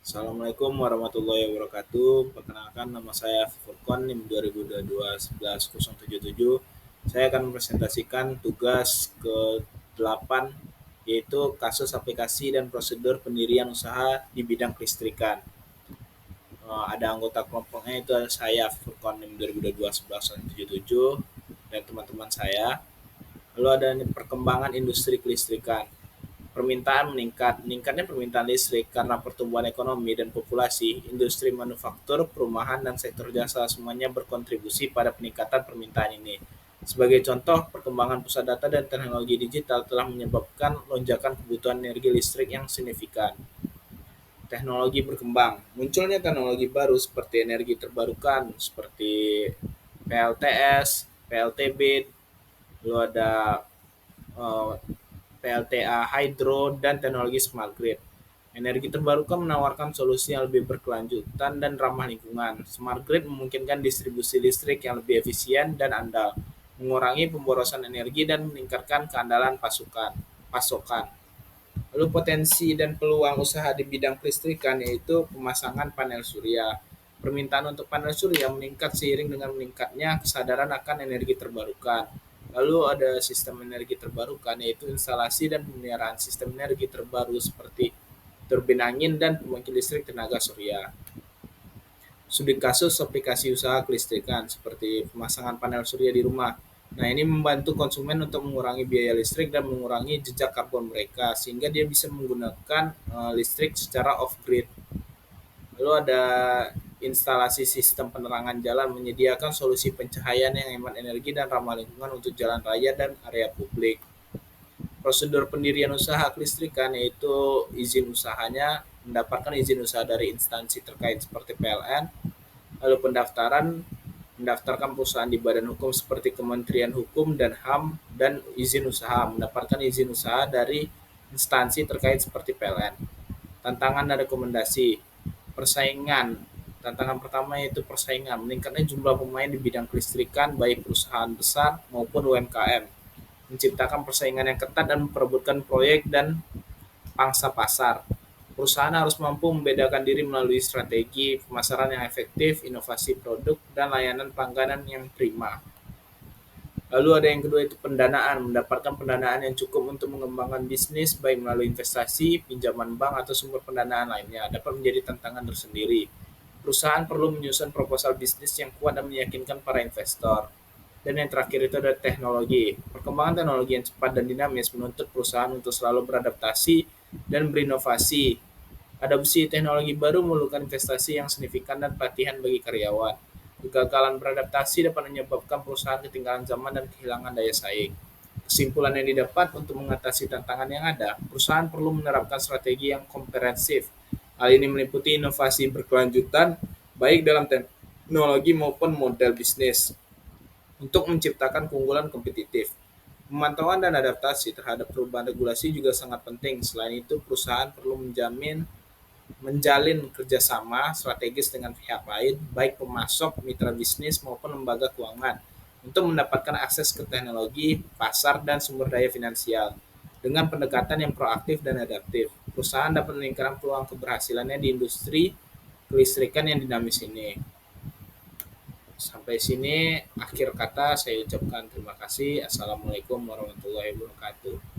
Assalamualaikum warahmatullahi wabarakatuh. Perkenalkan nama saya Furkon NIM 2022-11077. Saya akan mempresentasikan tugas ke-8 yaitu kasus aplikasi dan prosedur pendirian usaha di bidang kelistrikan. Ada anggota kelompoknya itu ada saya Furkon NIM 2022-11077 dan teman-teman saya. Lalu ada perkembangan industri kelistrikan. Permintaan meningkatnya permintaan listrik karena pertumbuhan ekonomi dan populasi, industri manufaktur, perumahan, dan sektor jasa semuanya berkontribusi pada peningkatan permintaan ini. Sebagai contoh, perkembangan pusat data dan teknologi digital telah menyebabkan lonjakan kebutuhan energi listrik yang signifikan. Teknologi berkembang. Munculnya teknologi baru seperti energi terbarukan, seperti PLTS, PLTB, lalu ada eh, PLTA hydro, dan teknologi smart grid. Energi terbarukan menawarkan solusi yang lebih berkelanjutan dan ramah lingkungan. Smart grid memungkinkan distribusi listrik yang lebih efisien dan andal, mengurangi pemborosan energi dan meningkatkan keandalan pasokan. Lalu potensi dan peluang usaha di bidang kelistrikan yaitu pemasangan panel surya. Permintaan untuk panel surya meningkat seiring dengan meningkatnya kesadaran akan energi terbarukan. Lalu ada sistem energi terbarukan yaitu instalasi dan pemeliharaan sistem energi terbaru seperti turbin angin dan pembangkit listrik tenaga surya. Studi kasus aplikasi usaha kelistrikan seperti pemasangan panel surya di rumah. Nah, ini membantu konsumen untuk mengurangi biaya listrik dan mengurangi jejak karbon mereka sehingga dia bisa menggunakan listrik secara off grid. Lalu ada instalasi sistem penerangan jalan menyediakan solusi pencahayaan yang hemat energi dan ramah lingkungan untuk jalan raya dan area publik. Prosedur pendirian usaha kelistrikan yaitu izin usahanya mendapatkan izin usaha dari instansi terkait seperti PLN, lalu mendaftarkan perusahaan di badan hukum seperti Kementerian Hukum dan HAM, dan izin usaha mendapatkan izin usaha dari instansi terkait seperti PLN. Tantangan dan rekomendasi. Persaingan. Tantangan pertama yaitu persaingan, meningkatnya jumlah pemain di bidang kelistrikan baik perusahaan besar maupun UMKM, menciptakan persaingan yang ketat dan memperebutkan proyek dan pangsa pasar. Perusahaan harus mampu membedakan diri melalui strategi pemasaran yang efektif, inovasi produk, dan layanan pelanggan yang prima. Lalu ada yang kedua itu pendanaan, mendapatkan pendanaan yang cukup untuk mengembangkan bisnis baik melalui investasi, pinjaman bank, atau sumber pendanaan lainnya dapat menjadi tantangan tersendiri. Perusahaan perlu menyusun proposal bisnis yang kuat dan meyakinkan para investor. Dan yang terakhir itu ada teknologi. Perkembangan teknologi yang cepat dan dinamis menuntut perusahaan untuk selalu beradaptasi dan berinovasi. Adopsi teknologi baru memerlukan investasi yang signifikan dan pelatihan bagi karyawan. Kegagalan beradaptasi dapat menyebabkan perusahaan ketinggalan zaman dan kehilangan daya saing. Kesimpulan yang didapat untuk mengatasi tantangan yang ada, perusahaan perlu menerapkan strategi yang komprehensif. Hal ini meliputi inovasi berkelanjutan, baik dalam teknologi maupun model bisnis, untuk menciptakan keunggulan kompetitif. Pemantauan dan adaptasi terhadap perubahan regulasi juga sangat penting. Selain itu, perusahaan perlu menjalin kerjasama strategis dengan pihak lain, baik pemasok, mitra bisnis, maupun lembaga keuangan, untuk mendapatkan akses ke teknologi, pasar, dan sumber daya finansial. Dengan pendekatan yang proaktif dan adaptif, perusahaan dapat meningkatkan peluang keberhasilannya di industri kelistrikan yang dinamis ini. Sampai sini akhir kata saya ucapkan terima kasih. Assalamualaikum warahmatullahi wabarakatuh.